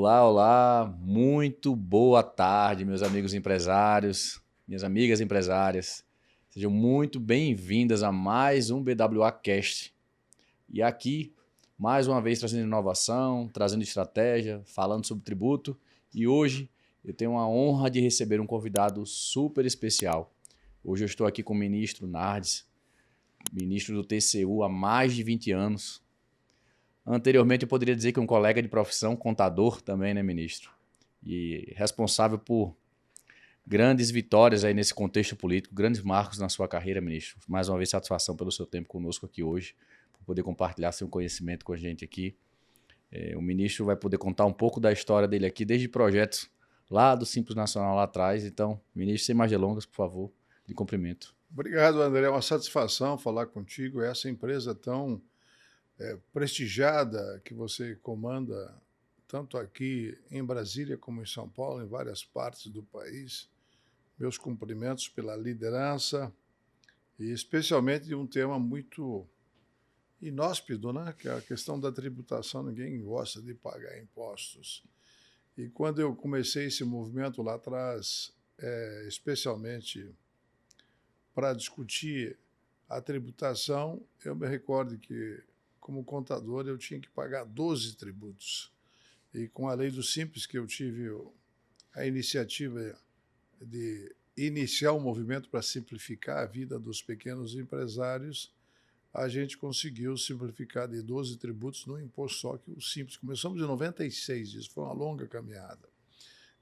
Olá, olá, muito boa tarde, meus amigos empresários, minhas amigas empresárias. Sejam muito bem-vindas a mais um BWA Cast. E aqui, mais uma vez, trazendo inovação, trazendo estratégia, falando sobre tributo. E hoje eu tenho a honra de receber um convidado super especial. Hoje eu estou aqui com o ministro Nardes, ministro do TCU há mais de 20 anos. Anteriormente, eu poderia dizer que um colega de profissão, contador também, né, ministro? E responsável por grandes vitórias aí nesse contexto político, grandes marcos na sua carreira, ministro. Mais uma vez, satisfação pelo seu tempo conosco aqui hoje, por poder compartilhar seu conhecimento com a gente aqui. O ministro vai poder contar um pouco da história dele aqui, desde projetos lá do Simples Nacional lá atrás. Então, ministro, sem mais delongas, por favor, de cumprimento. Obrigado, André. É uma satisfação falar contigo. Essa empresa tão prestigiada que você comanda, tanto aqui em Brasília como em São Paulo, em várias partes do país. Meus cumprimentos pela liderança e especialmente de um tema muito inóspito, né? Que é a questão da tributação. Ninguém gosta de pagar impostos. E quando eu comecei esse movimento lá atrás, especialmente para discutir a tributação, eu me recordo que, como contador, eu tinha que pagar 12 tributos. E com a lei do Simples, que eu tive a iniciativa de iniciar um movimento para simplificar a vida dos pequenos empresários, a gente conseguiu simplificar de 12 tributos no imposto só, que o Simples. Começamos em 96, isso foi uma longa caminhada.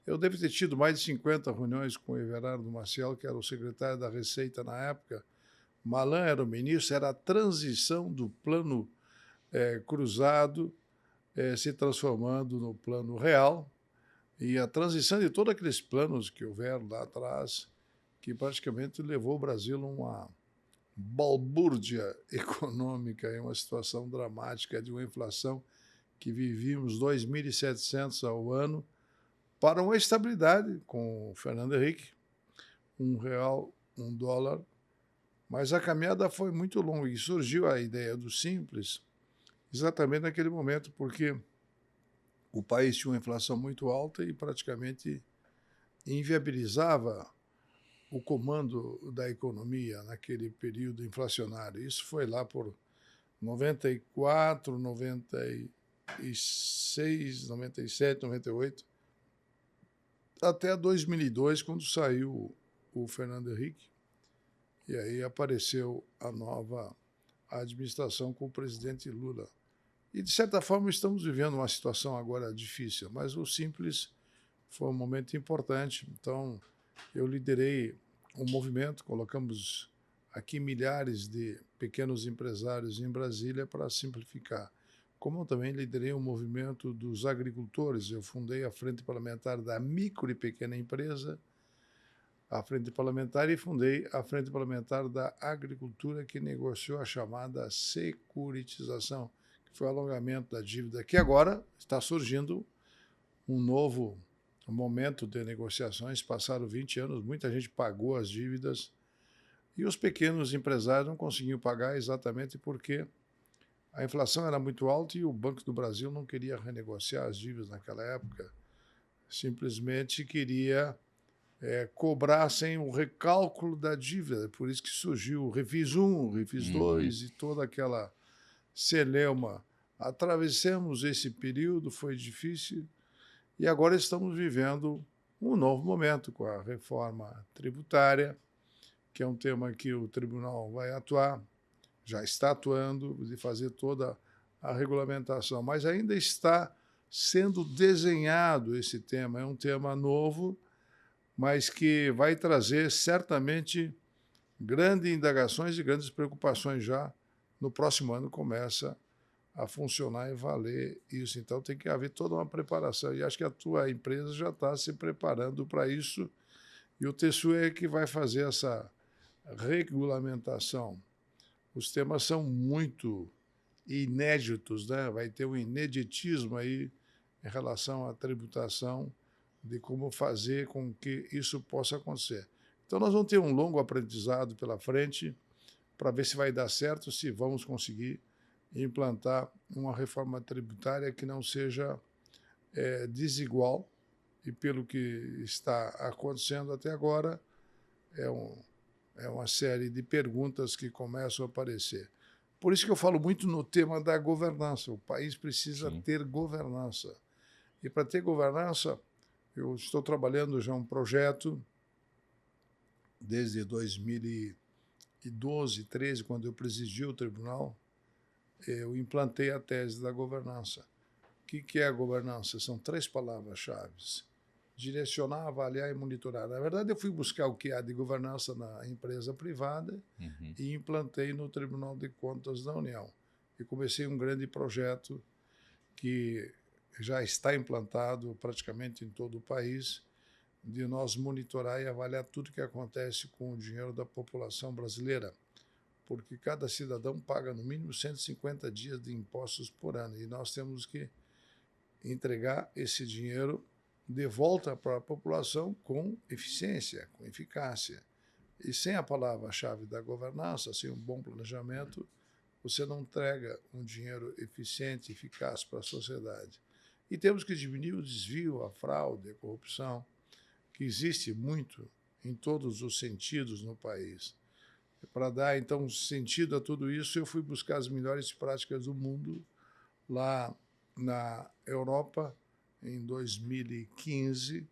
Eu devo ter tido mais de 50 reuniões com o Everardo Marcelo, que era o secretário da Receita na época. Malan era o ministro, era a transição do plano cruzado se transformando no plano real, e a transição de todos aqueles planos que houveram lá atrás, que praticamente levou o Brasil a uma balbúrdia econômica e uma situação dramática de uma inflação que vivíamos 2.700 ao ano, para uma estabilidade com o Fernando Henrique, R$ 1, $1, mas a caminhada foi muito longa e surgiu a ideia do Simples exatamente naquele momento, porque o país tinha uma inflação muito alta e praticamente inviabilizava o comando da economia naquele período inflacionário. Isso foi lá por 94, 96, 97, 98, até 2002, quando saiu o Fernando Henrique, e aí apareceu a nova administração com o presidente Lula. E, de certa forma, estamos vivendo uma situação agora difícil, mas o Simples foi um momento importante. Então, eu liderei um movimento, colocamos aqui milhares de pequenos empresários em Brasília para simplificar. Como eu também liderei um movimento dos agricultores, eu fundei a Frente Parlamentar da Micro e Pequena Empresa, a Frente Parlamentar, e fundei a Frente Parlamentar da Agricultura, que negociou a chamada securitização, que foi o alongamento da dívida, que agora está surgindo um novo momento de negociações. Passaram 20 anos, muita gente pagou as dívidas, e os pequenos empresários não conseguiam pagar exatamente porque a inflação era muito alta e o Banco do Brasil não queria renegociar as dívidas naquela época. Simplesmente queria cobrar sem o recálculo da dívida. Por isso que surgiu o Refis 1, o Refis 2 e toda aquela celeuma. Atravessamos esse período, foi difícil, e agora estamos vivendo um novo momento com a reforma tributária, que é um tema que o tribunal vai atuar, já está atuando, de fazer toda a regulamentação, mas ainda está sendo desenhado esse tema. É um tema novo, mas que vai trazer certamente grandes indagações e grandes preocupações já. No próximo ano começa a funcionar e valer isso. Então tem que haver toda uma preparação. E acho que a tua empresa já está se preparando para isso, e o TCU é que vai fazer essa regulamentação. Os temas são muito inéditos, né? Vai ter um ineditismo aí em relação à tributação, de como fazer com que isso possa acontecer. Então, nós vamos ter um longo aprendizado pela frente para ver se vai dar certo, se vamos conseguir implantar uma reforma tributária que não seja desigual e, pelo que está acontecendo até agora, é uma série de perguntas que começam a aparecer. Por isso que eu falo muito no tema da governança. O país precisa ter governança. E, para ter governança, eu estou trabalhando já um projeto desde 2012, 13, quando eu presidi o tribunal, eu implantei a tese da governança. O que é a governança? São 3 palavras-chave: direcionar, avaliar e monitorar. Na verdade, eu fui buscar o que há de governança na empresa privada e implantei no Tribunal de Contas da União. E comecei um grande projeto que já está implantado praticamente em todo o país, de nós monitorar e avaliar tudo que acontece com o dinheiro da população brasileira, porque cada cidadão paga no mínimo 150 dias de impostos por ano e nós temos que entregar esse dinheiro de volta para a população com eficiência, com eficácia. E sem a palavra-chave da governança, sem um bom planejamento, você não entrega um dinheiro eficiente e eficaz para a sociedade. E temos que diminuir o desvio, a fraude, a corrupção, que existe muito em todos os sentidos no país. Para dar, então, sentido a tudo isso, eu fui buscar as melhores práticas do mundo lá na Europa. Em 2015,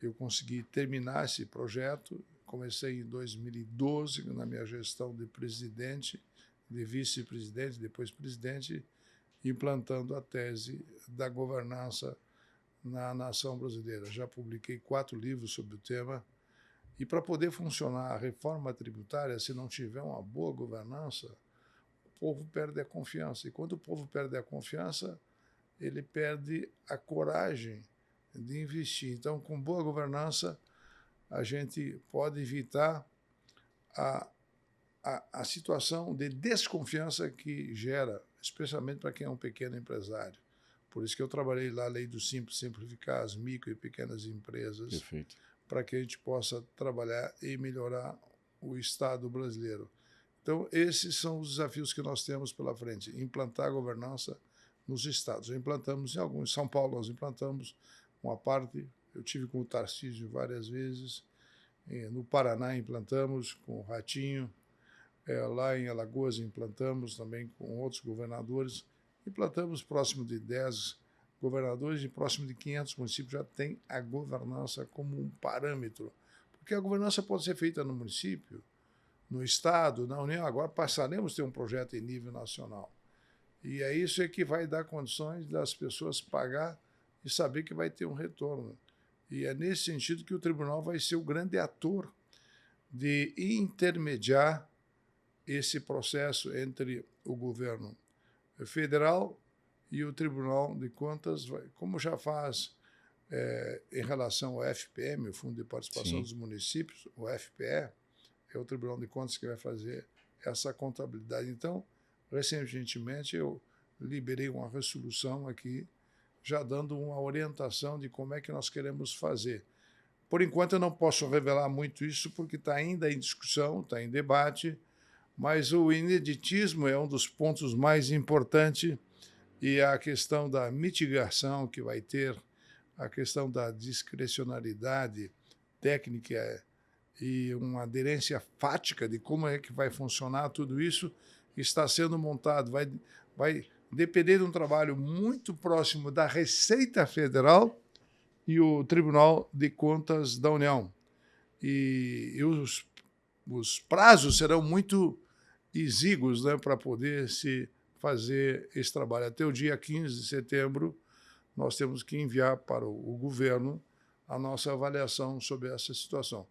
eu consegui terminar esse projeto. Comecei em 2012, na minha gestão de presidente, de vice-presidente, depois presidente, implantando a tese da governança na nação brasileira. Já publiquei 4 livros sobre o tema. E, para poder funcionar a reforma tributária, se não tiver uma boa governança, o povo perde a confiança. E, quando o povo perde a confiança, ele perde a coragem de investir. Então, com boa governança, a gente pode evitar a situação de desconfiança que gera, especialmente para quem é um pequeno empresário. Por isso que eu trabalhei lá a Lei do Simples, simplificar as micro e pequenas empresas. Perfeito. Para que a gente possa trabalhar e melhorar o Estado brasileiro. Então, esses são os desafios que nós temos pela frente: implantar a governança nos estados. Implantamos em alguns. Em São Paulo, nós implantamos uma parte. Eu tive com o Tarcísio várias vezes. No Paraná, implantamos com o Ratinho. Lá em Alagoas, implantamos também com outros governadores. Implantamos próximo de 10 governadores e próximo de 500 municípios já tem a governança como um parâmetro. Porque a governança pode ser feita no município, no Estado, na União. Agora passaremos a ter um projeto em nível nacional. E é isso que vai dar condições das pessoas pagar e saber que vai ter um retorno. E é nesse sentido que o tribunal vai ser o grande ator de intermediar esse processo entre o governo federal e o Tribunal de Contas, como já faz em relação ao FPM, o Fundo de Participação dos Municípios, o FPE, é o Tribunal de Contas que vai fazer essa contabilidade. Então, recentemente, eu liberei uma resolução aqui, já dando uma orientação de como é que nós queremos fazer. Por enquanto, eu não posso revelar muito isso, porque está ainda em discussão, está em debate, mas o ineditismo é um dos pontos mais importantes, e a questão da mitigação que vai ter, a questão da discricionalidade técnica e uma aderência fática de como é que vai funcionar tudo isso, está sendo montado. Vai depender de um trabalho muito próximo da Receita Federal e o Tribunal de Contas da União. E os prazos serão muito exíguos, né, para poder se fazer esse trabalho. Até o dia 15 de setembro, nós temos que enviar para o governo a nossa avaliação sobre essa situação.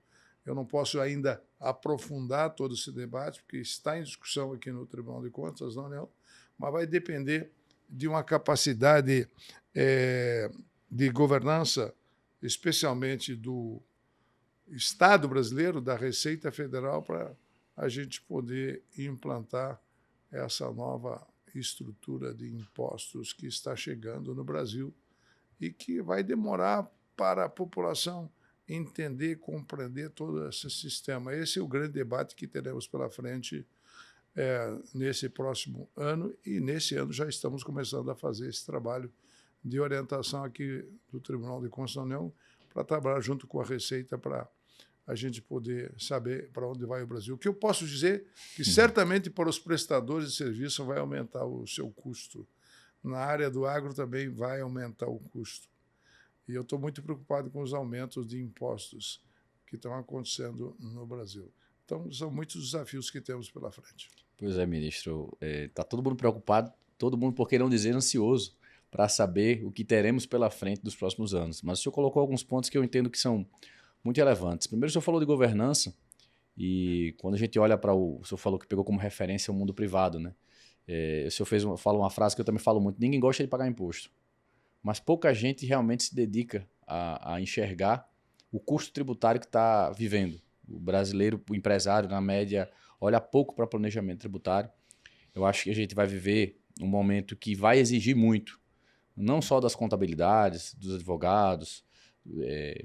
Eu não posso ainda aprofundar todo esse debate, porque está em discussão aqui no Tribunal de Contas da União, mas vai depender de uma capacidade de governança, especialmente do Estado brasileiro, da Receita Federal, para a gente poder implantar essa nova estrutura de impostos que está chegando no Brasil e que vai demorar para a população entender, compreender todo esse sistema. Esse é o grande debate que teremos pela frente nesse próximo ano, e nesse ano já estamos começando a fazer esse trabalho de orientação aqui do Tribunal de Contas da União para trabalhar junto com a Receita para a gente poder saber para onde vai o Brasil. O que eu posso dizer é que certamente para os prestadores de serviço vai aumentar o seu custo. Na área do agro também vai aumentar o custo. E eu estou muito preocupado com os aumentos de impostos que estão acontecendo no Brasil. Então, são muitos desafios que temos pela frente. Pois é, ministro. Está todo mundo preocupado, todo mundo, por que não dizer, ansioso, para saber o que teremos pela frente dos próximos anos. Mas o senhor colocou alguns pontos que eu entendo que são muito relevantes. Primeiro, o senhor falou de governança, e quando a gente olha para o senhor falou que pegou como referência o mundo privado, né? O senhor fala uma frase que eu também falo muito: ninguém gosta de pagar imposto, mas pouca gente realmente se dedica a enxergar o custo tributário que está vivendo. O brasileiro, o empresário, na média, olha pouco para planejamento tributário. Eu acho que a gente vai viver um momento que vai exigir muito, não só das contabilidades, dos advogados,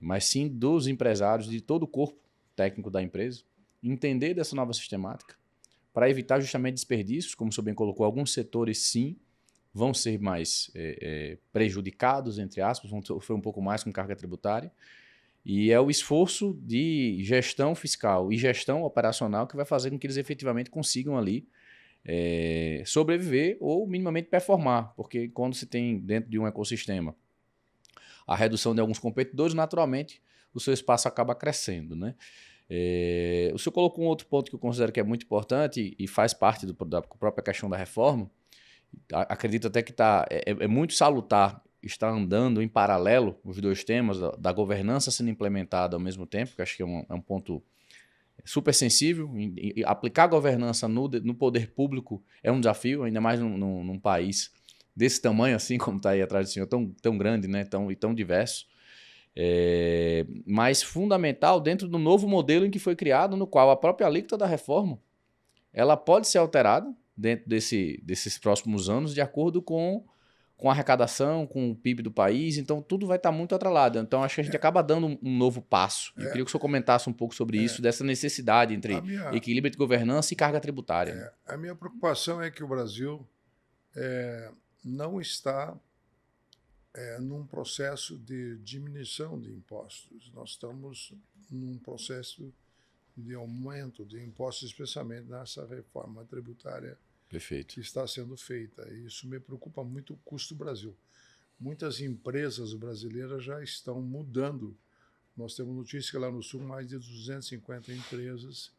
mas sim dos empresários, de todo o corpo técnico da empresa, entender dessa nova sistemática, para evitar justamente desperdícios, como o senhor bem colocou. Alguns setores, sim, vão ser mais prejudicados, entre aspas, vão sofrer um pouco mais com carga tributária, e é o esforço de gestão fiscal e gestão operacional que vai fazer com que eles efetivamente consigam ali sobreviver ou minimamente performar, porque quando se tem dentro de um ecossistema a redução de alguns competidores, naturalmente o seu espaço acaba crescendo, né? O senhor colocou um outro ponto que eu considero que é muito importante e faz parte da própria questão da reforma. Acredito até que é muito salutar estar andando em paralelo os dois temas, da governança sendo implementada ao mesmo tempo, que acho que é um ponto super sensível. E aplicar a governança no poder público é um desafio, ainda mais num país desse tamanho, assim como está aí atrás do senhor, tão grande, né? E tão diverso. Mas fundamental dentro do novo modelo em que foi criado, no qual a própria alíquota da reforma ela pode ser alterada dentro desses próximos anos de acordo com a arrecadação, com o PIB do país. Então, tudo vai estar muito atrelado. Então, acho que a gente acaba dando um novo passo. Eu queria que o senhor comentasse um pouco sobre isso, dessa necessidade entre equilíbrio de governança e carga tributária. A minha preocupação é que o Brasil não está num processo de diminuição de impostos. Nós estamos num processo de aumento de impostos, especialmente nessa reforma tributária Perfeito. que está sendo feita. E isso me preocupa muito, o custo do Brasil. Muitas empresas brasileiras já estão mudando. Nós temos notícia que lá no Sul mais de 250 empresas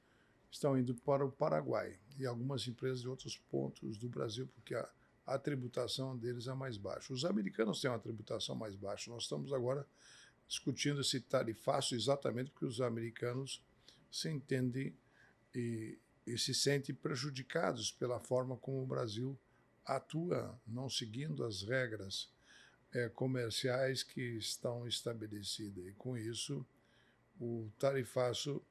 estão indo para o Paraguai e algumas empresas de outros pontos do Brasil, porque a tributação deles é mais baixa. Os americanos têm uma tributação mais baixa. Nós estamos agora discutindo esse tarifaço exatamente porque os americanos se entendem e se sentem prejudicados pela forma como o Brasil atua, não seguindo as regras comerciais que estão estabelecidas. E, com isso, o tarifaço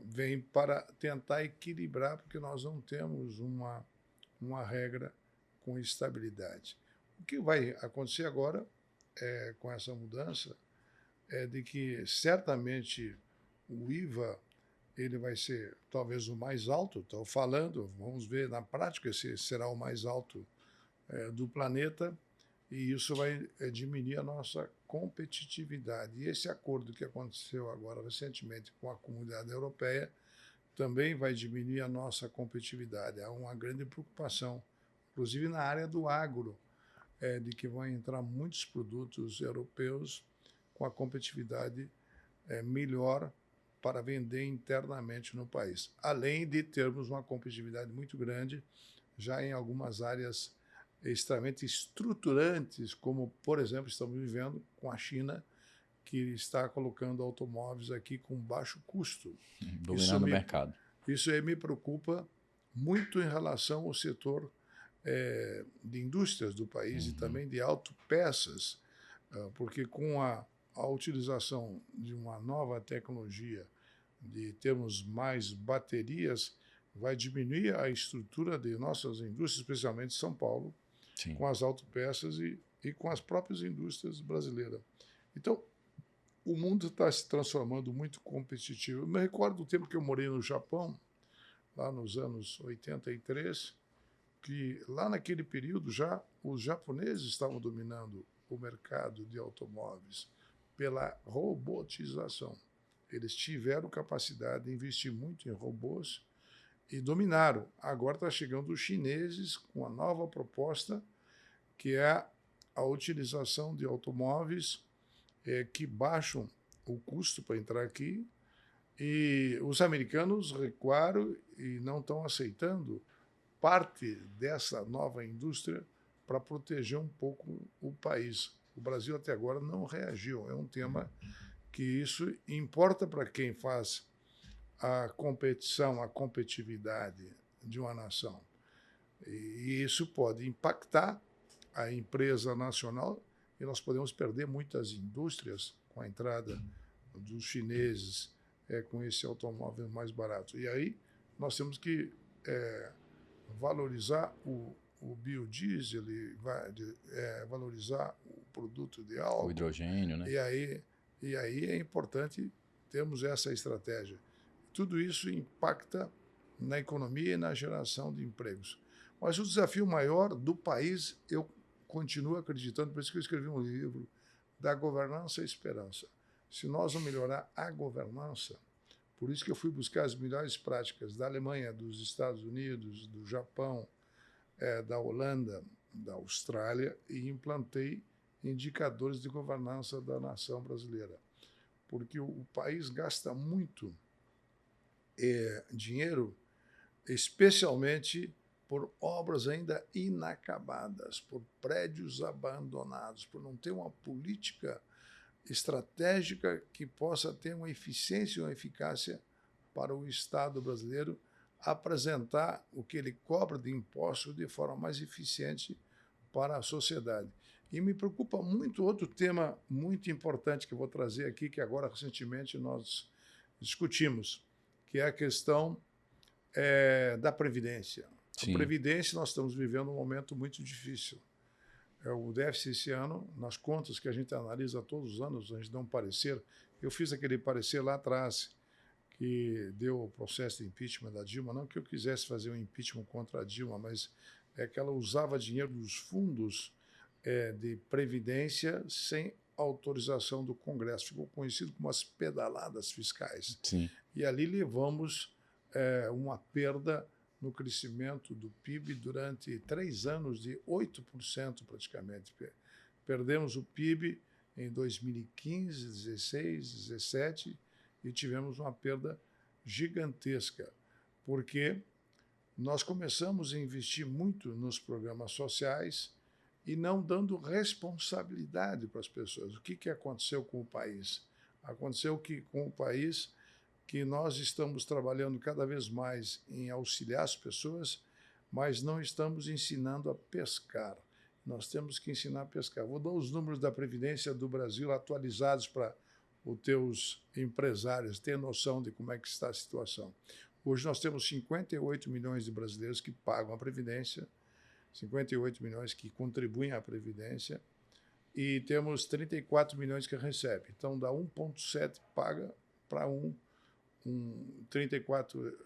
vem para tentar equilibrar, porque nós não temos uma regra com estabilidade. O que vai acontecer agora com essa mudança é de que, certamente, o IVA ele vai ser talvez o mais alto, estou falando, vamos ver na prática se será o mais alto do planeta, e isso vai diminuir a nossa competitividade. E esse acordo que aconteceu agora recentemente com a Comunidade Europeia também vai diminuir a nossa competitividade. Há uma grande preocupação, inclusive na área do agro, de que vão entrar muitos produtos europeus com a competitividade melhor para vender internamente no país, além de termos uma competitividade muito grande já em algumas áreas extremamente estruturantes, como, por exemplo, estamos vivendo com a China, que está colocando automóveis aqui com baixo custo. Dominando o mercado. Isso aí me preocupa muito em relação ao setor de indústrias do país e também de autopeças, porque com a utilização de uma nova tecnologia, de termos mais baterias, vai diminuir a estrutura de nossas indústrias, especialmente São Paulo, sim, com as autopeças e com as próprias indústrias brasileiras. Então, o mundo está se transformando muito competitivo. Eu me recordo do tempo que eu morei no Japão, lá nos anos 83, que lá naquele período já os japoneses estavam dominando o mercado de automóveis pela robotização. Eles tiveram capacidade de investir muito em robôs e dominaram. Agora está chegando os chineses com a nova proposta, que é a utilização de automóveis que baixam o custo para entrar aqui, e os americanos recuaram e não estão aceitando parte dessa nova indústria para proteger um pouco o país. O Brasil até agora não reagiu. É um tema que isso importa para quem faz a competição, a competitividade de uma nação. E isso pode impactar a empresa nacional e nós podemos perder muitas indústrias com a entrada dos chineses com esse automóvel mais barato. E aí nós temos que valorizar o biodiesel, valorizar o produto de álcool. O hidrogênio, né? E aí é importante termos essa estratégia. Tudo isso impacta na economia e na geração de empregos. Mas o desafio maior do país, eu continuo acreditando, por isso que eu escrevi um livro, da governança e esperança. Se nós não melhorar a governança, por isso que eu fui buscar as melhores práticas da Alemanha, dos Estados Unidos, do Japão, da Holanda, da Austrália, e implantei indicadores de governança da nação brasileira. Porque o país gasta muito dinheiro, especialmente por obras ainda inacabadas, por prédios abandonados, por não ter uma política estratégica que possa ter uma eficiência e uma eficácia para o Estado brasileiro apresentar o que ele cobra de impostos de forma mais eficiente para a sociedade. E me preocupa muito outro tema muito importante que eu vou trazer aqui, que agora recentemente nós discutimos, que é a questão da Previdência. Sim. A Previdência, nós estamos vivendo um momento muito difícil. O déficit esse ano, nas contas que a gente analisa todos os anos, a gente dá um parecer. Eu fiz aquele parecer lá atrás, que deu o processo de impeachment da Dilma, não que eu quisesse fazer um impeachment contra a Dilma, mas é que ela usava dinheiro dos fundos de Previdência sem autorização do Congresso. Ficou conhecido como as pedaladas fiscais. Sim. E ali levamos uma perda no crescimento do PIB durante 3 anos de 8% praticamente. Perdemos o PIB em 2015, 16, 17 e tivemos uma perda gigantesca, porque nós começamos a investir muito nos programas sociais e não dando responsabilidade para as pessoas. O que aconteceu com o país? Aconteceu que com o país que nós estamos trabalhando cada vez mais em auxiliar as pessoas, mas não estamos ensinando a pescar. Nós temos que ensinar a pescar. Vou dar os números da Previdência do Brasil atualizados para os teus empresários terem noção de como é que está a situação. Hoje nós temos 58 milhões de brasileiros que pagam a Previdência, 58 milhões que contribuem à Previdência, e temos 34 milhões que recebem. Então, dá 1,7 paga para 34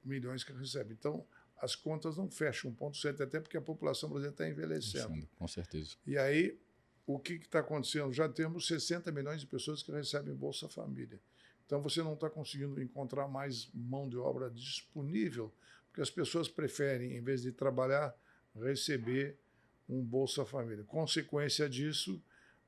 milhões que recebe. Então, as contas não fecham 1,7, até porque a população brasileira está envelhecendo. Com certeza. E aí, o que está acontecendo? Já temos 60 milhões de pessoas que recebem Bolsa Família. Então, você não está conseguindo encontrar mais mão de obra disponível, porque as pessoas preferem, em vez de trabalhar, receber um Bolsa Família. Consequência disso,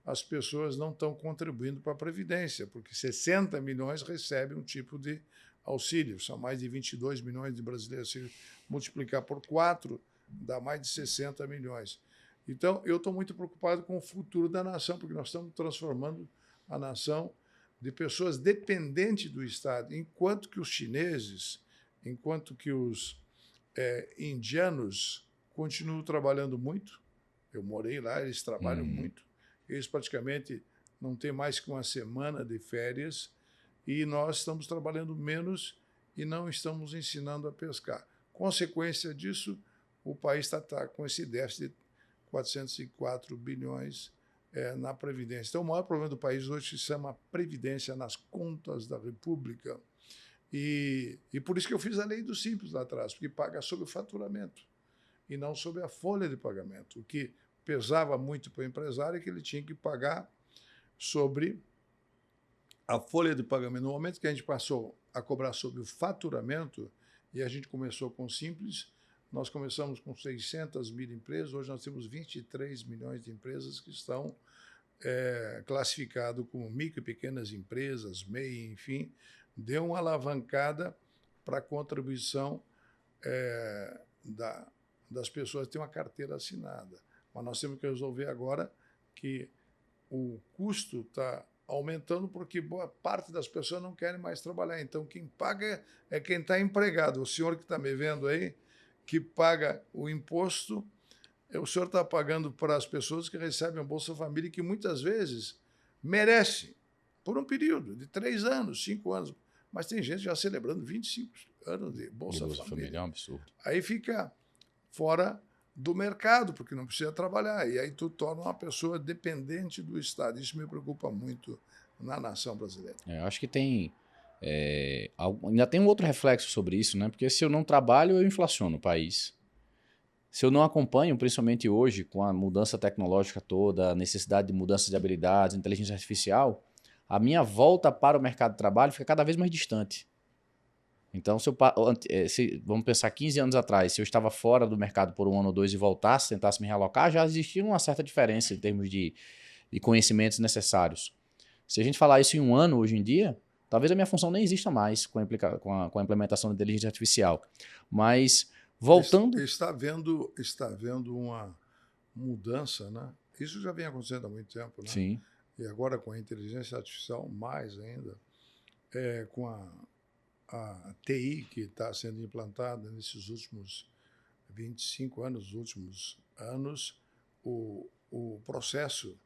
as pessoas não estão contribuindo para a Previdência, porque 60 milhões recebem um tipo de auxílio. São mais de 22 milhões de brasileiros. Se multiplicar por 4, dá mais de 60 milhões. Então, eu estou muito preocupado com o futuro da nação, porque nós estamos transformando a nação de pessoas dependentes do Estado, enquanto que os chineses, enquanto que os indianos continuam trabalhando muito. Eu morei lá, eles trabalham muito. Eles praticamente não têm mais que uma semana de férias e nós estamos trabalhando menos e não estamos ensinando a pescar. Consequência disso, o país está com esse déficit de 404 bilhões na Previdência. Então, o maior problema do país hoje se chama Previdência nas contas da República. E por isso que eu fiz a lei do Simples lá atrás, porque paga sobre o faturamento e não sobre a folha de pagamento, o que pesava muito para o empresário, que ele tinha que pagar sobre a folha de pagamento. No momento que a gente passou a cobrar sobre o faturamento, e a gente começou com Simples, nós começamos com 600 mil empresas, hoje nós temos 23 milhões de empresas que estão classificadas como micro e pequenas empresas, MEI, enfim, deu uma alavancada para a contribuição das pessoas ter uma carteira assinada. Mas nós temos que resolver agora que o custo está aumentando porque boa parte das pessoas não querem mais trabalhar. Então, quem paga é quem está empregado. O senhor que está me vendo aí, que paga o imposto, o senhor está pagando para as pessoas que recebem a Bolsa Família, que muitas vezes merece, por um período de 3 anos, 5 anos. Mas tem gente já celebrando 25 anos de Bolsa Família. É um absurdo. Aí fica fora do mercado, porque não precisa trabalhar. E aí tu torna uma pessoa dependente do Estado. Isso me preocupa muito na nação brasileira. Eu acho que tem... ainda tem um outro reflexo sobre isso, né? Porque se eu não trabalho, eu inflaciono o país. Se eu não acompanho, principalmente hoje, com a mudança tecnológica toda, a necessidade de mudança de habilidades, inteligência artificial, a minha volta para o mercado de trabalho fica cada vez mais distante. Então, vamos pensar 15 anos atrás, se eu estava fora do mercado por 1 ano ou 2 e voltasse, tentasse me realocar, já existia uma certa diferença em termos de conhecimentos necessários. Se a gente falar isso em 1 ano, hoje em dia, talvez a minha função nem exista mais com a implementação da inteligência artificial. Mas, voltando... Está havendo uma mudança, né? Isso já vem acontecendo há muito tempo, né? Sim. E agora com a inteligência artificial, mais ainda, com a TI que está sendo implantada nesses últimos 25 anos, o processo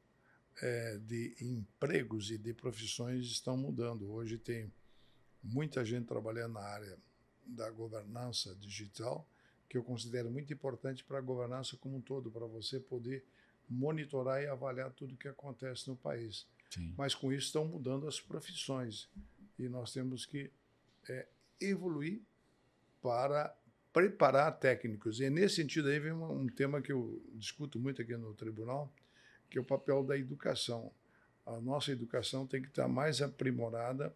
de empregos e de profissões estão mudando. Hoje tem muita gente trabalhando na área da governança digital, que eu considero muito importante para a governança como um todo, para você poder monitorar e avaliar tudo o que acontece no país. Sim. Mas com isso estão mudando as profissões e nós temos que evoluir para preparar técnicos. E nesse sentido aí vem um tema que eu discuto muito aqui no tribunal, que é o papel da educação. A nossa educação tem que estar mais aprimorada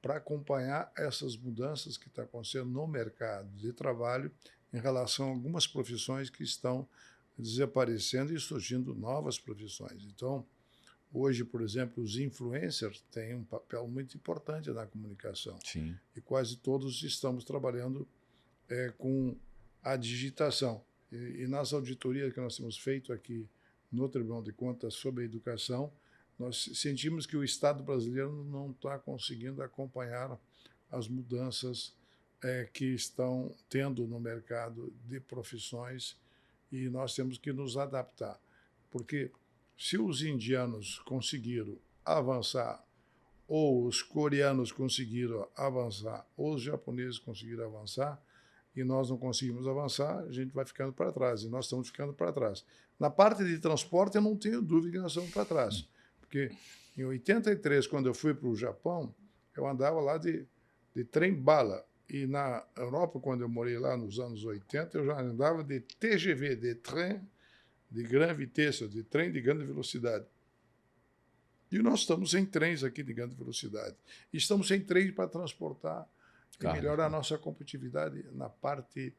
para acompanhar essas mudanças que estão acontecendo no mercado de trabalho em relação a algumas profissões que estão desaparecendo e surgindo novas profissões. Então, hoje, por exemplo, os influencers têm um papel muito importante na comunicação. Sim. E quase todos estamos trabalhando com a digitação. E nas auditorias que nós temos feito aqui no Tribunal de Contas sobre a educação, nós sentimos que o Estado brasileiro não está conseguindo acompanhar as mudanças que estão tendo no mercado de profissões e nós temos que nos adaptar. Porque se os indianos conseguiram avançar, ou os coreanos conseguiram avançar, ou os japoneses conseguiram avançar, e nós não conseguimos avançar, a gente vai ficando para trás, e nós estamos ficando para trás. Na parte de transporte, eu não tenho dúvida que nós estamos para trás, porque em 83, quando eu fui para o Japão, eu andava lá de trem-bala, e na Europa, quando eu morei lá nos anos 80, eu já andava de TGV, de trem de grande vitesse, de trem de grande velocidade. E nós estamos em trens aqui de grande velocidade. E estamos sem trem para transportar e melhorar a nossa competitividade na parte,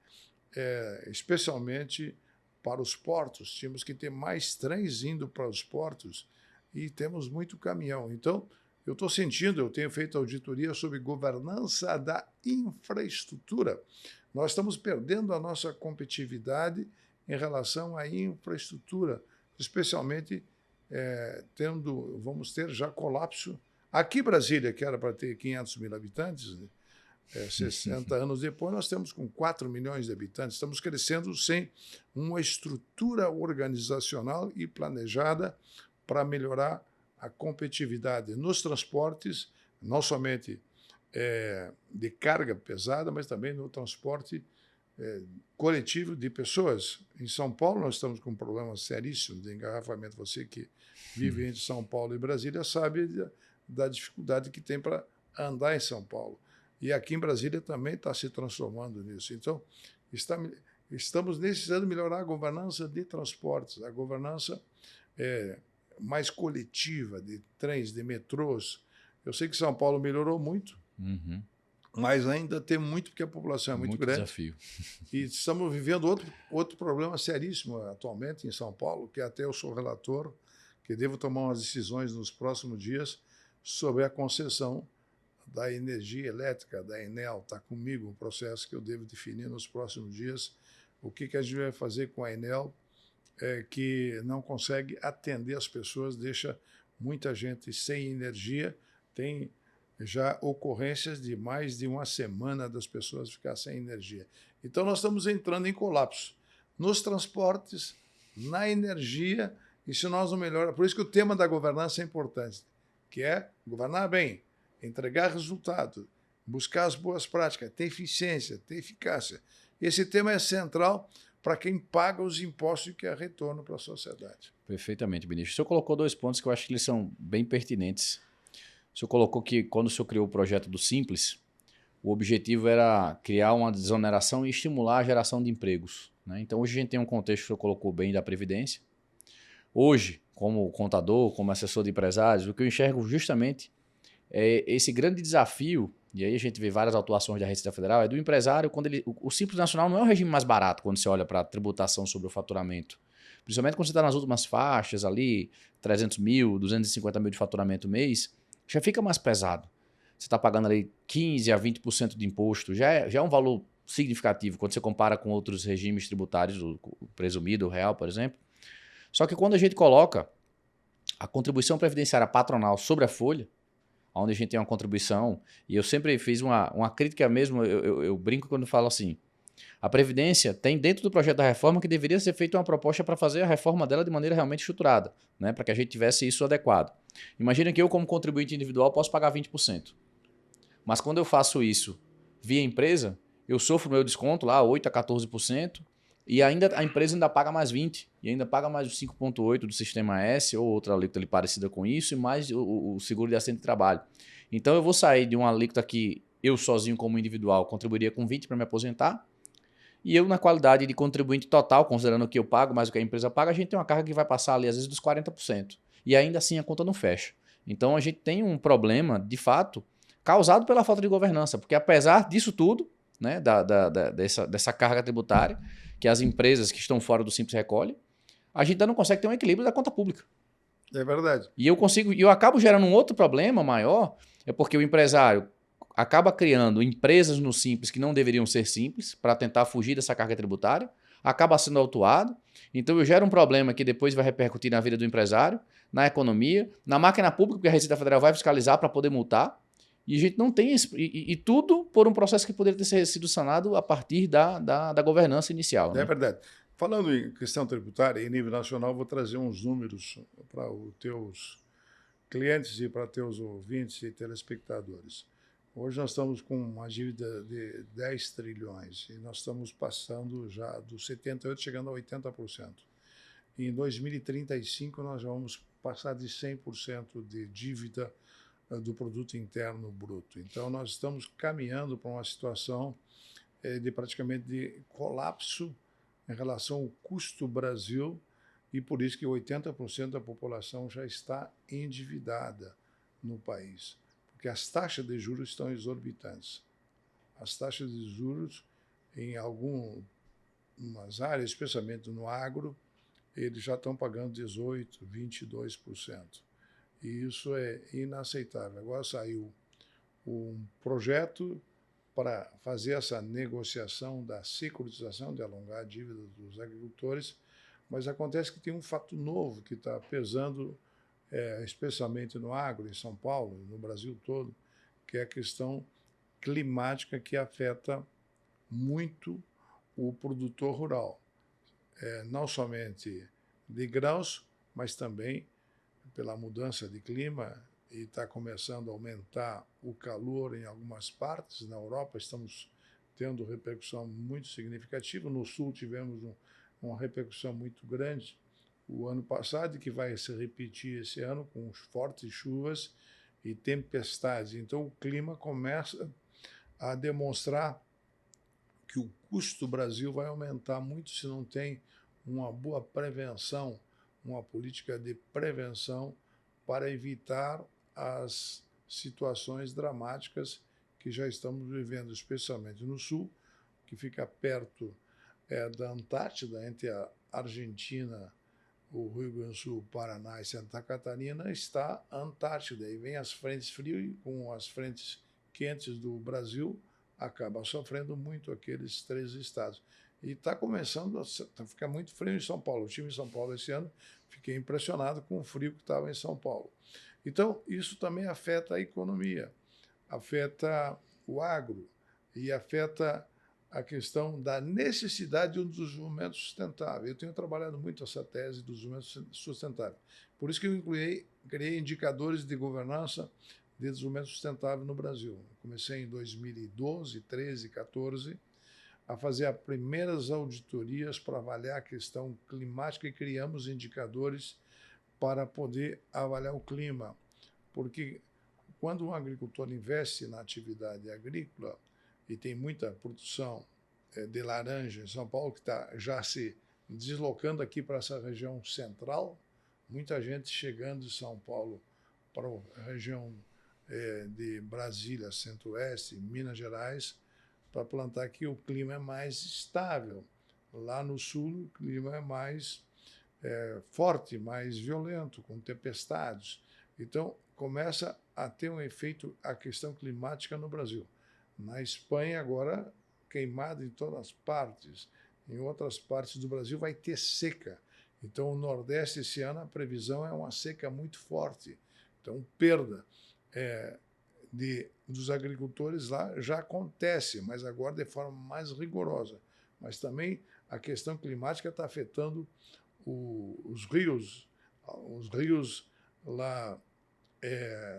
especialmente para os portos. Tínhamos que ter mais trens indo para os portos e temos muito caminhão. Então, eu estou sentindo, eu tenho feito auditoria sobre governança da infraestrutura. Nós estamos perdendo a nossa competitividade em relação à infraestrutura, especialmente vamos ter já colapso. Aqui Brasília, que era para ter 500 mil habitantes, 60 anos depois, nós temos com 4 milhões de habitantes. Estamos crescendo sem uma estrutura organizacional e planejada para melhorar a competitividade nos transportes, não somente de carga pesada, mas também no transporte coletivo de pessoas. Em São Paulo, nós estamos com um problema seríssimo de engarrafamento. Você que vive entre São Paulo e Brasília sabe da dificuldade que tem para andar em São Paulo. E aqui em Brasília também está se transformando nisso. Então, estamos necessitando melhorar a governança de transportes, a governança mais coletiva de trens, de metrôs. Eu sei que São Paulo melhorou muito, mas ainda tem muito, porque a população é muito grande. Desafio. E estamos vivendo outro problema seríssimo atualmente em São Paulo, que até eu sou relator, que devo tomar umas decisões nos próximos dias sobre a concessão da energia elétrica, da Enel. Está comigo um processo que eu devo definir nos próximos dias. O que a gente vai fazer com a Enel, que não consegue atender as pessoas, deixa muita gente sem energia. Tem já ocorrências de mais de uma semana das pessoas ficar sem energia. Então, nós estamos entrando em colapso nos transportes, na energia, e se nós não melhorarmos... Por isso que o tema da governança é importante, que é governar bem, entregar resultado, buscar as boas práticas, ter eficiência, ter eficácia. Esse tema é central para quem paga os impostos e quer retorno para a sociedade. Perfeitamente, Benício. O senhor colocou 2 pontos que eu acho que eles são bem pertinentes. O senhor colocou que quando o senhor criou o projeto do Simples, o objetivo era criar uma desoneração e estimular a geração de empregos, né? Então hoje a gente tem um contexto que o senhor colocou bem da Previdência. Hoje, como contador, como assessor de empresários, o que eu enxergo justamente é esse grande desafio, e aí a gente vê várias atuações da Receita Federal, é do empresário, quando o Simples Nacional não é o regime mais barato quando você olha para a tributação sobre o faturamento. Principalmente quando você está nas últimas faixas ali, 300 mil, 250 mil de faturamento mês, já fica mais pesado. Você está pagando ali 15% a 20% de imposto, já é um valor significativo quando você compara com outros regimes tributários, o presumido, o real, por exemplo. Só que quando a gente coloca a contribuição previdenciária patronal sobre a folha, onde a gente tem uma contribuição, e eu sempre fiz uma crítica mesmo, eu brinco quando falo assim, a Previdência tem dentro do projeto da reforma que deveria ser feita uma proposta para fazer a reforma dela de maneira realmente estruturada, né, para que a gente tivesse isso adequado. Imagina que eu, como contribuinte individual, posso pagar 20%. Mas quando eu faço isso via empresa, eu sofro meu desconto lá, 8% a 14%, e ainda a empresa ainda paga mais 20%, e ainda paga mais o 5,8% do Sistema S, ou outra alíquota ali parecida com isso, e mais o seguro de acidente de trabalho. Então eu vou sair de uma alíquota que eu sozinho como individual contribuiria com 20% para me aposentar, e eu na qualidade de contribuinte total, considerando o que eu pago mais o que a empresa paga, a gente tem uma carga que vai passar ali às vezes dos 40%. E ainda assim a conta não fecha. Então a gente tem um problema, de fato, causado pela falta de governança, porque apesar disso tudo, né, dessa carga tributária, que as empresas que estão fora do Simples recolhem, a gente ainda não consegue ter um equilíbrio da conta pública. É verdade. E eu acabo gerando um outro problema maior, é porque o empresário acaba criando empresas no Simples que não deveriam ser simples para tentar fugir dessa carga tributária, acaba sendo autuado, então eu gero um problema que depois vai repercutir na vida do empresário, na economia, na máquina pública, porque a Receita Federal vai fiscalizar para poder multar, e a gente não tem isso, e tudo por um processo que poderia ter sido sanado a partir da governança inicial. Né? É verdade. Falando em questão tributária, em nível nacional, vou trazer uns números para os teus clientes e para teus ouvintes e telespectadores. Hoje nós estamos com uma dívida de 10 trilhões e nós estamos passando já dos 78% chegando a 80%. Em 2035 nós vamos passar de 100% de dívida do produto interno bruto. Então nós estamos caminhando para uma situação de praticamente de colapso em relação ao custo Brasil, e por isso que 80% da população já está endividada no país, porque as taxas de juros estão exorbitantes. As taxas de juros em algumas áreas, especialmente no agro, eles já estão pagando 18%, 22%. E isso é inaceitável. Agora saiu um projeto para fazer essa negociação da securitização, de alongar a dívida dos agricultores, mas acontece que tem um fato novo que está pesando, especialmente no agro, em São Paulo, no Brasil todo, que é a questão climática que afeta muito o produtor rural. Não somente de grãos, mas também pela mudança de clima, e está começando a aumentar o calor em algumas partes. Na Europa estamos tendo repercussão muito significativa. No Sul tivemos uma repercussão muito grande o ano passado, que vai se repetir esse ano com fortes chuvas e tempestades. Então o clima começa a demonstrar que custo do Brasil vai aumentar muito se não tem uma boa prevenção, uma política de prevenção para evitar as situações dramáticas que já estamos vivendo, especialmente no Sul, que fica perto da Antártida, entre a Argentina, o Rio Grande do Sul, o Paraná e Santa Catarina, está a Antártida. E vem as frentes frias e com as frentes quentes do Brasil, acaba sofrendo muito aqueles 3 estados. E está começando a ficar muito frio em São Paulo. Eu estive em São Paulo esse ano, fiquei impressionado com o frio que estava em São Paulo. Então, isso também afeta a economia, afeta o agro e afeta a questão da necessidade de um desenvolvimento sustentável. Eu tenho trabalhado muito essa tese do desenvolvimento sustentável. Por isso que eu criei indicadores de governança de desenvolvimento sustentável no Brasil. Comecei em 2012, 13, 14, a fazer as primeiras auditorias para avaliar a questão climática e criamos indicadores para poder avaliar o clima. Porque quando um agricultor investe na atividade agrícola e tem muita produção de laranja em São Paulo, que está já se deslocando aqui para essa região central, muita gente chegando de São Paulo para a região de Brasília, Centro-Oeste, Minas Gerais, para plantar aqui. O clima é mais estável. Lá no sul, o clima é mais forte, mais violento, com tempestades. Então, começa a ter um efeito a questão climática no Brasil. Na Espanha, agora, queimado em todas as partes. Em outras partes do Brasil vai ter seca. Então, o Nordeste, esse ano, a previsão é uma seca muito forte. Então, perda dos agricultores lá já acontece, mas agora de forma mais rigorosa. Mas também a questão climática está afetando os rios lá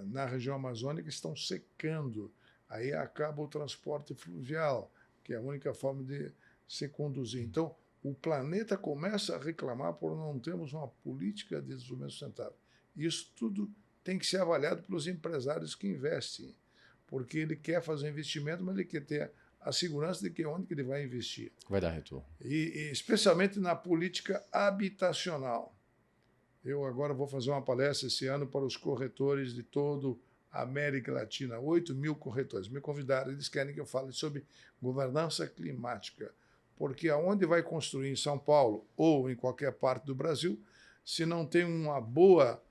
na região amazônica estão secando. Aí acaba o transporte fluvial, que é a única forma de se conduzir. Então, o planeta começa a reclamar por não termos uma política de desenvolvimento sustentável. Isso tudo tem que ser avaliado pelos empresários que investem, porque ele quer fazer investimento, mas ele quer ter a segurança de que onde que ele vai investir. Vai dar retorno. E especialmente na política habitacional. Eu agora vou fazer uma palestra esse ano para os corretores de toda a América Latina, 8.000 corretores. Me convidaram, eles querem que eu fale sobre governança climática, porque aonde vai construir em São Paulo ou em qualquer parte do Brasil, se não tem uma boa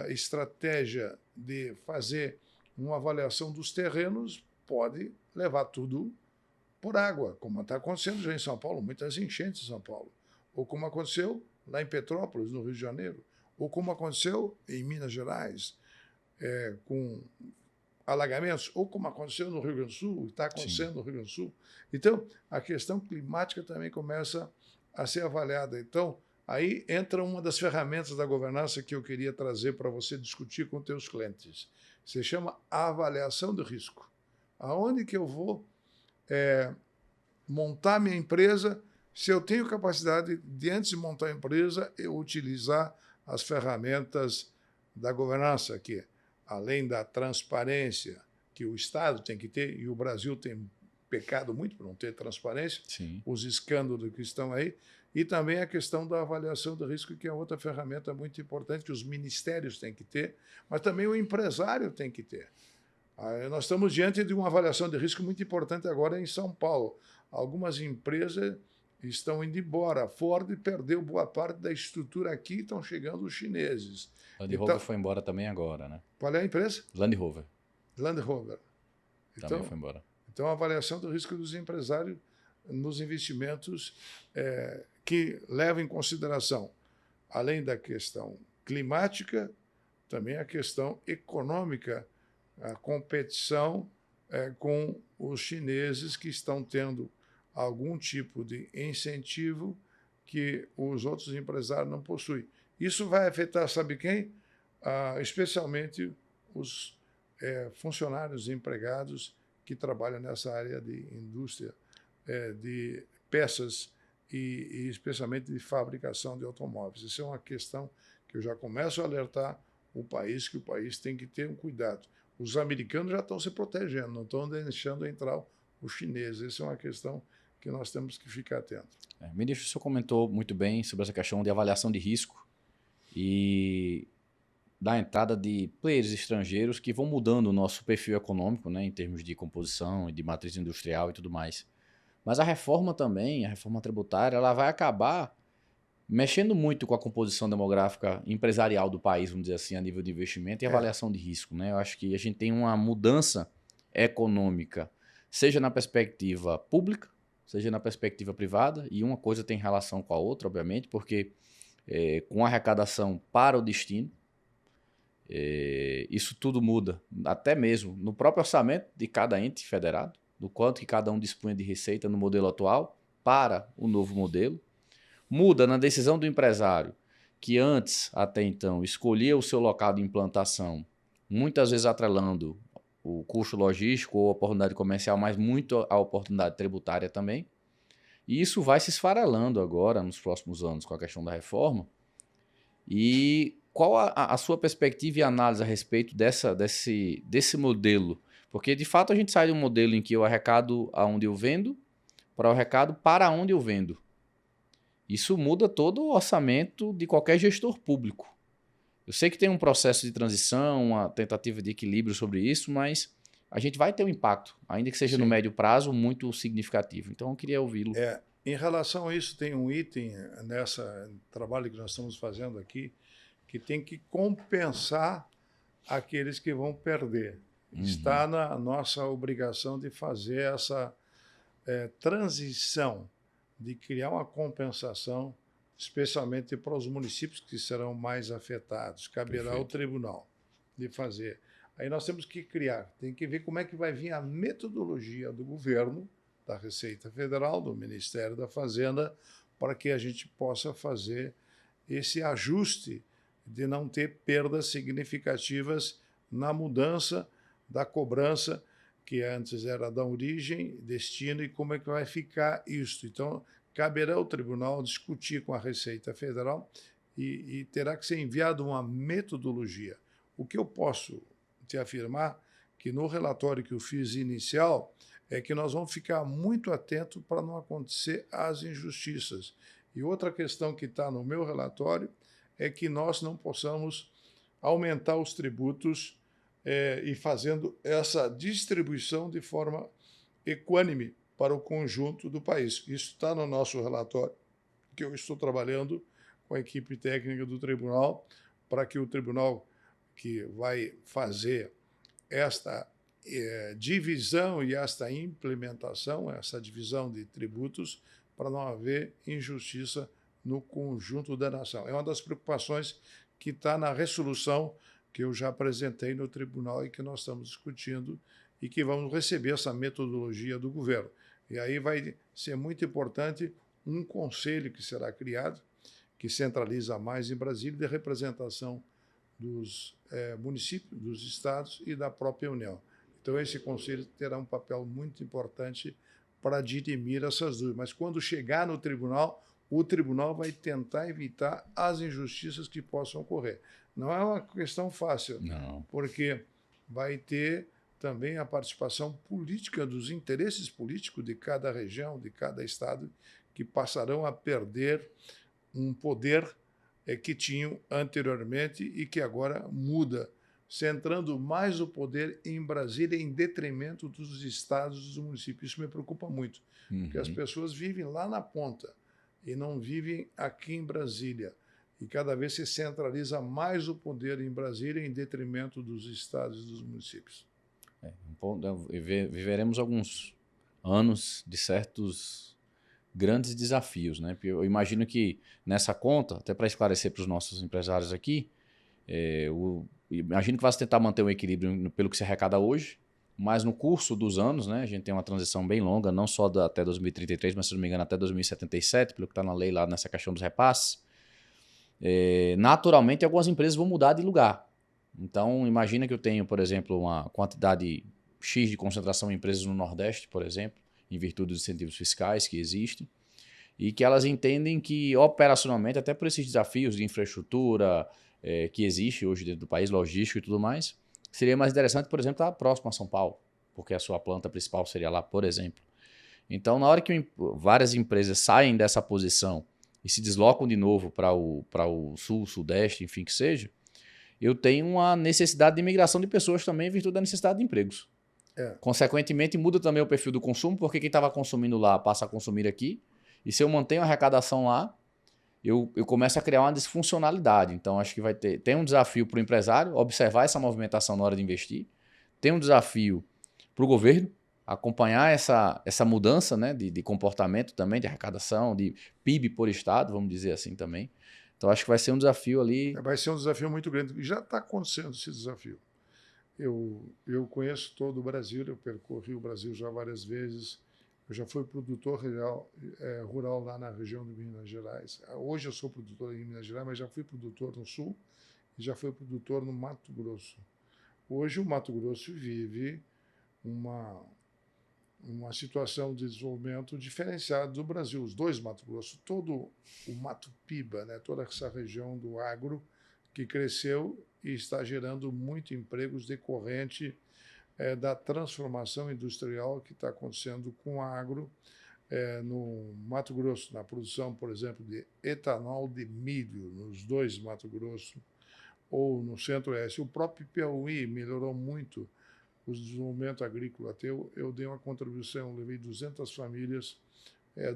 estratégia de fazer uma avaliação dos terrenos, pode levar tudo por água, como está acontecendo já em São Paulo, muitas enchentes em São Paulo, ou como aconteceu lá em Petrópolis, no Rio de Janeiro, ou como aconteceu em Minas Gerais, com alagamentos, ou como aconteceu no Rio Grande do Sul, está acontecendo no Rio Grande do Sul. Então, a questão climática também começa a ser avaliada. Então, aí entra uma das ferramentas da governança que eu queria trazer para você discutir com teus clientes. Se chama avaliação de risco. Aonde que eu vou montar minha empresa, se eu tenho capacidade de, antes de montar a empresa, eu utilizar as ferramentas da governança aqui, além da transparência que o Estado tem que ter, e o Brasil tem pecado muito por não ter transparência, os escândalos que estão aí, e também a questão da avaliação do risco, que é outra ferramenta muito importante que os ministérios têm que ter, mas também o empresário tem que ter. Nós estamos diante de uma avaliação de risco muito importante agora em São Paulo. Algumas empresas estão indo embora. A Ford perdeu boa parte da estrutura aqui e estão chegando os chineses. Land Rover foi embora também agora, né? Qual é a empresa? Land Rover. Land Rover. Também foi embora. Então, a avaliação do risco dos empresários nos investimentos que levam em consideração, além da questão climática, também a questão econômica, a competição com os chineses que estão tendo algum tipo de incentivo que os outros empresários não possuem. Isso vai afetar, sabe quem? Especialmente os funcionários empregados que trabalham nessa área de indústria de peças e especialmente de fabricação de automóveis. Isso é uma questão que eu já começo a alertar o país, que o país tem que ter um cuidado. Os americanos já estão se protegendo, não estão deixando entrar os chineses. Essa é uma questão que nós temos que ficar atentos. Ministro, o senhor comentou muito bem sobre essa questão de avaliação de risco e da entrada de players estrangeiros que vão mudando o nosso perfil econômico, né, em termos de composição e de matriz industrial e tudo mais. Mas a reforma também, a reforma tributária, ela vai acabar mexendo muito com a composição demográfica empresarial do país, vamos dizer assim, a nível de investimento e avaliação de risco, né? Eu acho que a gente tem uma mudança econômica, seja na perspectiva pública, seja na perspectiva privada, e uma coisa tem relação com a outra, obviamente, porque com a arrecadação para o destino, isso tudo muda, até mesmo no próprio orçamento de cada ente federado, do quanto que cada um dispunha de receita no modelo atual para o novo modelo. Muda na decisão do empresário, que antes, até então, escolhia o seu local de implantação, muitas vezes atrelando o custo logístico ou a oportunidade comercial, mas muito a oportunidade tributária também. E isso vai se esfarelando agora, nos próximos anos, com a questão da reforma. E qual a sua perspectiva e análise a respeito desse modelo? Porque, de fato, a gente sai de um modelo em que eu arrecado aonde eu vendo para o arrecado para onde eu vendo. Isso muda todo o orçamento de qualquer gestor público. Eu sei que tem um processo de transição, uma tentativa de equilíbrio sobre isso, mas a gente vai ter um impacto, ainda que seja no médio prazo, muito significativo. Então, eu queria ouvi-lo. Em relação a isso, tem um item nesse trabalho que nós estamos fazendo aqui, que tem que compensar aqueles que vão perder. Está na nossa obrigação de fazer essa transição, de criar uma compensação, especialmente para os municípios que serão mais afetados. Caberá ao tribunal de fazer. Aí nós temos que criar, tem que ver como é que vai vir a metodologia do governo, da Receita Federal, do Ministério da Fazenda, para que a gente possa fazer esse ajuste de não ter perdas significativas na mudança da cobrança, que antes era da origem, destino, e como é que vai ficar isso. Então, caberá ao tribunal discutir com a Receita Federal e terá que ser enviada uma metodologia. O que eu posso te afirmar, que no relatório que eu fiz inicial, é que nós vamos ficar muito atentos para não acontecer as injustiças. E outra questão que está no meu relatório é que nós não possamos aumentar os tributos e fazendo essa distribuição de forma equânime para o conjunto do país. Isso está no nosso relatório, que eu estou trabalhando com a equipe técnica do tribunal, para que o tribunal que vai fazer esta divisão e esta implementação, essa divisão de tributos, para não haver injustiça no conjunto da nação. É uma das preocupações que está na resolução que eu já apresentei no tribunal e que nós estamos discutindo e que vamos receber essa metodologia do governo. E aí vai ser muito importante um conselho que será criado, que centraliza mais em Brasília, de representação dos municípios, dos estados e da própria União. Então, esse conselho terá um papel muito importante para dirimir essas dúvidas. Mas, quando chegar no tribunal, o tribunal vai tentar evitar as injustiças que possam ocorrer. Não é uma questão fácil, Não. Porque vai ter também a participação política dos interesses políticos de cada região, de cada estado, que passarão a perder um poder que tinham anteriormente e que agora muda, centrando mais o poder em Brasília em detrimento dos estados e dos municípios. Isso me preocupa muito, porque as pessoas vivem lá na ponta e não vivem aqui em Brasília. E cada vez se centraliza mais o poder em Brasília em detrimento dos estados e dos municípios. Viveremos alguns anos de certos grandes desafios, né? Eu imagino que nessa conta, até para esclarecer para os nossos empresários aqui, imagino que vai se tentar manter um equilíbrio pelo que se arrecada hoje, mas no curso dos anos, né, a gente tem uma transição bem longa, não só até 2033, mas se não me engano até 2077, pelo que está na lei lá nessa questão dos repasses. Naturalmente, algumas empresas vão mudar de lugar. Então, imagina que eu tenho, por exemplo, uma quantidade X de concentração em empresas no Nordeste, por exemplo, em virtude dos incentivos fiscais que existem, e que elas entendem que, operacionalmente, até por esses desafios de infraestrutura que existe hoje dentro do país, logístico e tudo mais, seria mais interessante, por exemplo, estar próximo a São Paulo, porque a sua planta principal seria lá, por exemplo. Então, na hora que várias empresas saem dessa posição e se deslocam de novo para o sul, sudeste, enfim que seja, eu tenho uma necessidade de imigração de pessoas também em virtude da necessidade de empregos. Consequentemente, muda também o perfil do consumo, porque quem estava consumindo lá passa a consumir aqui. E se eu mantenho a arrecadação lá, eu começo a criar uma disfuncionalidade. Então, acho que tem um desafio para o empresário observar essa movimentação na hora de investir. Tem um desafio para o governo acompanhar essa mudança, né, de comportamento também, de arrecadação, de PIB por estado, vamos dizer assim também. Então, acho que vai ser um desafio ali. Vai ser um desafio muito grande. Já está acontecendo esse desafio. Eu conheço todo o Brasil, eu percorri o Brasil já várias vezes. Eu já fui produtor rural lá na região de Minas Gerais. Hoje eu sou produtor em Minas Gerais, mas já fui produtor no Sul e já fui produtor no Mato Grosso. Hoje o Mato Grosso vive uma situação de desenvolvimento diferenciado do Brasil. Os dois Mato Grosso, todo o Mato Piba, né, toda essa região do agro que cresceu e está gerando muito empregos decorrente da transformação industrial que está acontecendo com o agro no Mato Grosso, na produção, por exemplo, de etanol de milho, nos dois Mato Grosso, ou no Centro-Oeste. O próprio Piauí melhorou muito o desenvolvimento agrícola. Até eu dei uma contribuição, levei 200 famílias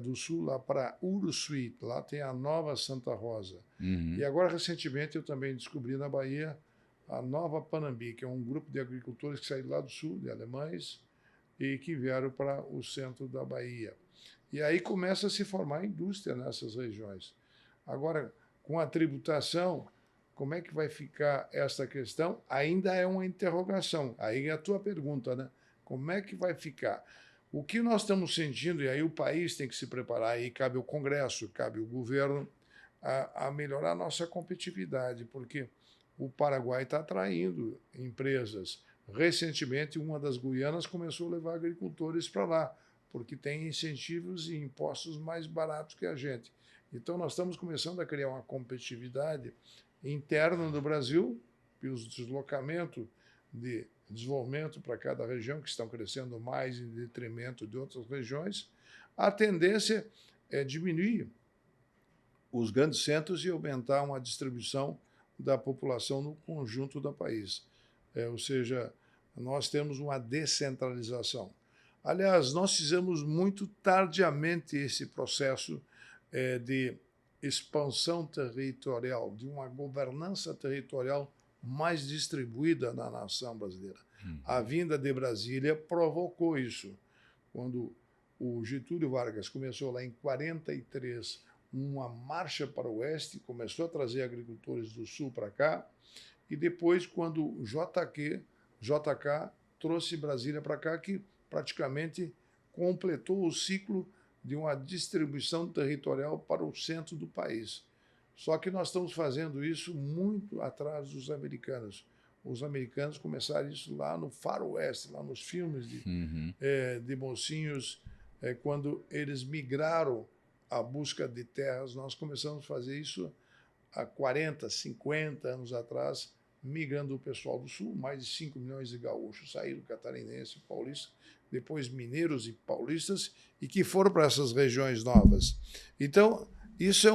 do Sul lá para Uruçuí, lá tem a Nova Santa Rosa. Uhum. E agora, recentemente, eu também descobri na Bahia a Nova Panambi, que é um grupo de agricultores que saíram lá do Sul, de alemães, e que vieram para o centro da Bahia. E aí começa a se formar indústria nessas regiões. Agora, com a tributação, como é que vai ficar essa questão? Ainda é uma interrogação. Aí é a tua pergunta, né? Como é que vai ficar? O que nós estamos sentindo, e aí o país tem que se preparar, e cabe ao Congresso, cabe ao governo, a melhorar a nossa competitividade, porque o Paraguai está atraindo empresas. Recentemente, uma das Guianas começou a levar agricultores para lá, porque tem incentivos e impostos mais baratos que a gente. Então, nós estamos começando a criar uma competitividade interna do Brasil, e os deslocamentos de desenvolvimento para cada região, que estão crescendo mais em detrimento de outras regiões, a tendência é diminuir os grandes centros e aumentar uma distribuição da população no conjunto do país. Ou seja, nós temos uma descentralização. Aliás, nós fizemos muito tardiamente esse processo de expansão territorial, de uma governança territorial mais distribuída na nação brasileira. A vinda de Brasília provocou isso. Quando o Getúlio Vargas começou lá em 43 uma marcha para o oeste, começou a trazer agricultores do sul para cá, e depois, quando o JK trouxe Brasília para cá, que praticamente completou o ciclo de uma distribuição territorial para o centro do país. Só que nós estamos fazendo isso muito atrás dos americanos. Os americanos começaram isso lá no faroeste, lá nos filmes de mocinhos, quando eles migraram à busca de terras. Nós começamos a fazer isso há 40, 50 anos atrás, migrando o pessoal do sul. Mais de 5 milhões de gaúchos saíram, catarinenses, paulistas, depois mineiros e paulistas, e que foram para essas regiões novas. Então, isso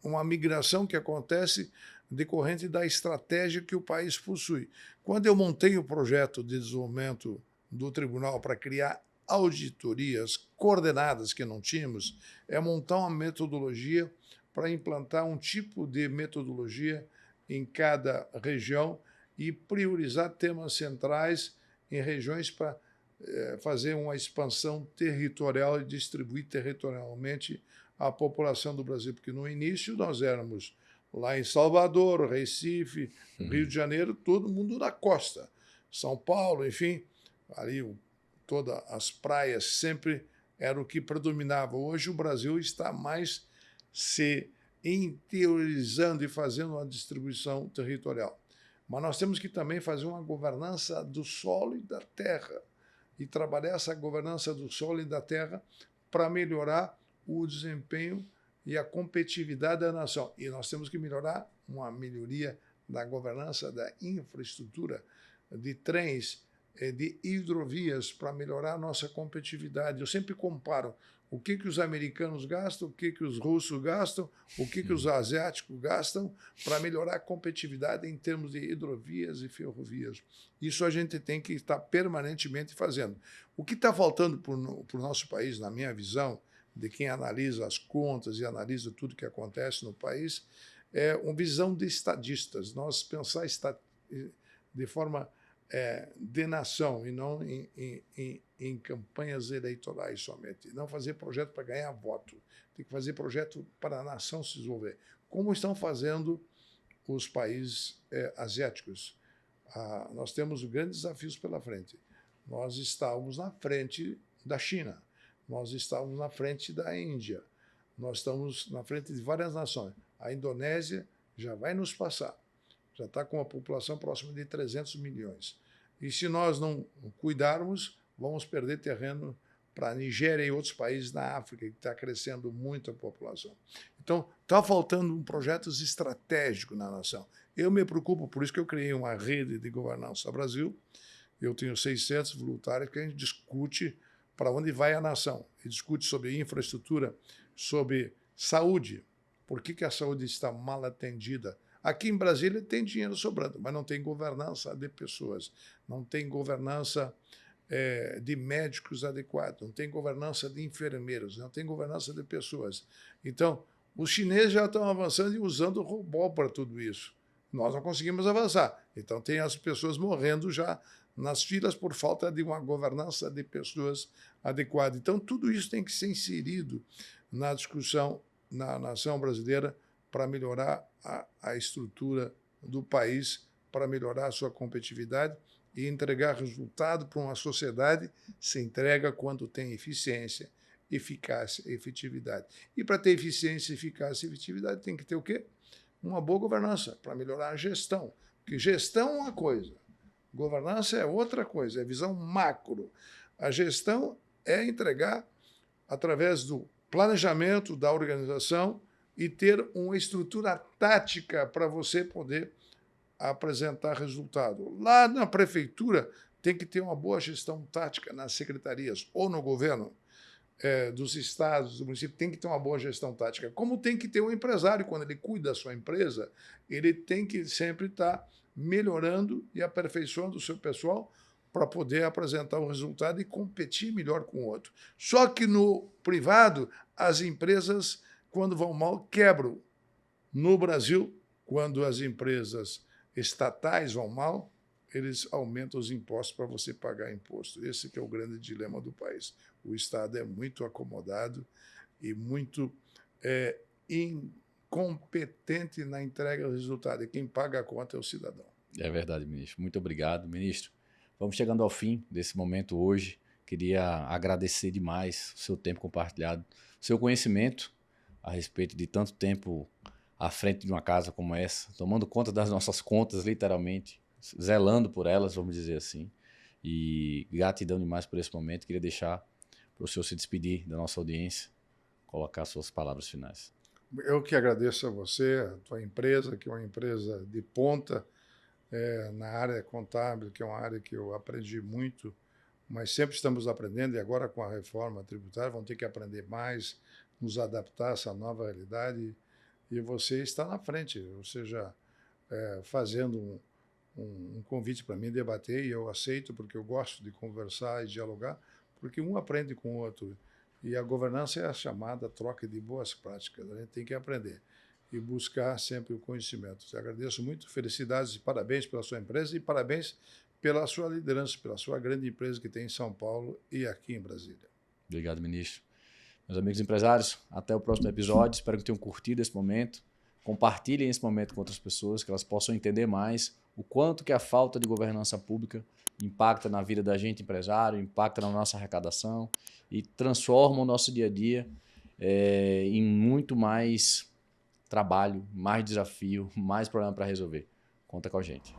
uma migração que acontece decorrente da estratégia que o país possui. Quando eu montei o projeto de desenvolvimento do tribunal para criar auditorias coordenadas que não tínhamos, é montar uma metodologia para implantar um tipo de metodologia em cada região e priorizar temas centrais em regiões para fazer uma expansão territorial e distribuir territorialmente a população do Brasil, porque no início nós éramos lá em Salvador, Recife, Rio de Janeiro, todo mundo na costa, São Paulo, enfim, ali todas as praias sempre era o que predominava. Hoje o Brasil está mais se interiorizando e fazendo uma distribuição territorial. Mas nós temos que também fazer uma governança do solo e da terra e trabalhar essa governança do solo e da terra para melhorar o desempenho e a competitividade da nação. E nós temos que melhorar uma melhoria da governança da infraestrutura de trens, de hidrovias para melhorar a nossa competitividade. Eu sempre comparo o que os americanos gastam, o que os russos gastam, o que os asiáticos gastam para melhorar a competitividade em termos de hidrovias e ferrovias. Isso a gente tem que estar permanentemente fazendo. O que está faltando para o nosso país, na minha visão, de quem analisa as contas e analisa tudo que acontece no país, é uma visão de estadistas. Nós pensar de forma de nação e não em campanhas eleitorais somente. Não fazer projeto para ganhar voto. Tem que fazer projeto para a nação se desenvolver. Como estão fazendo os países asiáticos. Nós temos grandes desafios pela frente. Nós estávamos na frente da China. Nós estávamos na frente da Índia. Nós estamos na frente de várias nações. A Indonésia já vai nos passar. Já está com uma população próxima de 300 milhões. E se nós não cuidarmos, vamos perder terreno para a Nigéria e outros países da África, que está crescendo muito a população. Então, está faltando projetos estratégicos na nação. Eu me preocupo, por isso que eu criei uma rede de governança Brasil. Eu tenho 600 voluntários que a gente discute para onde vai a nação. E discute sobre infraestrutura, sobre saúde. Por que a saúde está mal atendida? Aqui em Brasília tem dinheiro sobrando, mas não tem governança de pessoas, não tem governança de médicos adequados, não tem governança de enfermeiros, não tem governança de pessoas. Então, os chineses já estão avançando e usando robô para tudo isso. Nós não conseguimos avançar. Então, tem as pessoas morrendo já nas filas por falta de uma governança de pessoas adequada. Então, tudo isso tem que ser inserido na discussão na nação brasileira para melhorar a estrutura do país, para melhorar a sua competitividade e entregar resultado para uma sociedade. Se entrega quando tem eficiência, eficácia e efetividade. E para ter eficiência, eficácia e efetividade tem que ter o quê? Uma boa governança, para melhorar a gestão. Porque gestão é uma coisa, governança é outra coisa, é visão macro. A gestão é entregar, através do planejamento da organização, e ter uma estrutura tática para você poder apresentar resultado. Lá na prefeitura tem que ter uma boa gestão tática nas secretarias ou no governo dos estados, do município, tem que ter uma boa gestão tática. Como tem que ter um empresário, quando ele cuida da sua empresa, ele tem que sempre estar melhorando e aperfeiçoando o seu pessoal para poder apresentar o resultado e competir melhor com o outro. Só que no privado, as empresas, quando vão mal, quebram. No Brasil, quando as empresas estatais vão mal, eles aumentam os impostos para você pagar imposto. Esse que é o grande dilema do país. O Estado é muito acomodado e muito incompetente na entrega do resultado. E quem paga a conta é o cidadão. É verdade, ministro. Muito obrigado, ministro. Vamos chegando ao fim desse momento hoje. Queria agradecer demais o seu tempo compartilhado, o seu conhecimento a respeito de tanto tempo à frente de uma casa como essa, tomando conta das nossas contas, literalmente, zelando por elas, vamos dizer assim. E gratidão demais por esse momento. Queria deixar para o senhor se despedir da nossa audiência, colocar suas palavras finais. Eu que agradeço a você, a tua empresa, que é uma empresa de ponta na área contábil, que é uma área que eu aprendi muito, mas sempre estamos aprendendo, e agora com a reforma tributária vamos ter que aprender mais, nos adaptar a essa nova realidade, e você está na frente, ou seja, fazendo um convite para mim debater, e eu aceito, porque eu gosto de conversar e dialogar, porque um aprende com o outro, e a governança é a chamada troca de boas práticas, a gente tem que aprender e buscar sempre o conhecimento. Eu agradeço muito, felicidades e parabéns pela sua empresa e parabéns pela sua liderança, pela sua grande empresa que tem em São Paulo e aqui em Brasília. Obrigado, ministro. Meus amigos empresários, até o próximo episódio. Espero que tenham curtido esse momento. Compartilhem esse momento com outras pessoas, que elas possam entender mais o quanto que a falta de governança pública impacta na vida da gente empresário, impacta na nossa arrecadação e transforma o nosso dia a dia em muito mais trabalho, mais desafio, mais problema para resolver. Conta com a gente.